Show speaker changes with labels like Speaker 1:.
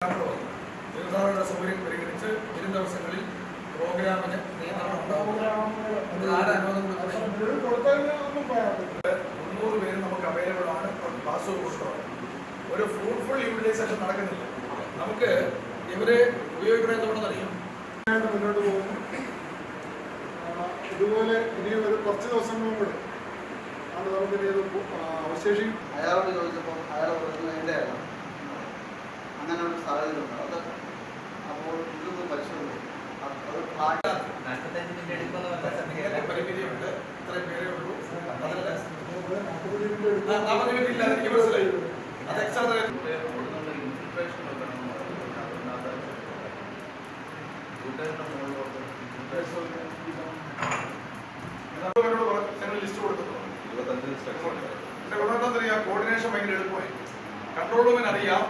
Speaker 1: തീർത്ഥാടന സൗകര്യം പരിഗണിച്ച് വരും ദിവസങ്ങളിൽ പ്രോഗ്രാമിന് നിയന്ത്രണം ഉണ്ടാവും. ആരനുവാദം കൊടുക്കുന്നത് 300 പേര് നമുക്ക് അവൈലബിൾ ആണ്. പാസ് കൊടുക്കണം. ഒരു ഫ്രൂട്ട്ഫുൾ യൂട്ടിലൈസേഷൻ നടക്കുന്നില്ല. നമുക്ക് ഇവരെ ഉപയോഗിക്കണം എന്തുകൊണ്ടെന്നറിയാം.
Speaker 2: മുന്നോട്ട് പോകുന്നു. ഇതുപോലെ ഇനി ഒരു കുറച്ച് ദിവസങ്ങളും കൂടെ ആണ് നമുക്കിനി ഇത് അവശേഷിക്കും.
Speaker 3: അയാളോട് ചോദിച്ചപ്പോൾ അയാൾ പറഞ്ഞത് എൻ്റെ അല്ല, അങ്ങനെ ഒരു സാഹചര്യമുണ്ട്. അത് അപ്പോൾ ഇതൊന്നും പരിശോധിക്കും.
Speaker 1: പരിമിതിയുണ്ട്. ഇത്രയും പേരേ ഉള്ളൂ. ലിസ്റ്റ് കൊടുക്കുന്നു. കോർഡിനേഷൻ ഭയങ്കര എളുപ്പമായി. കൺട്രോൾ റൂമിന് അറിയാം.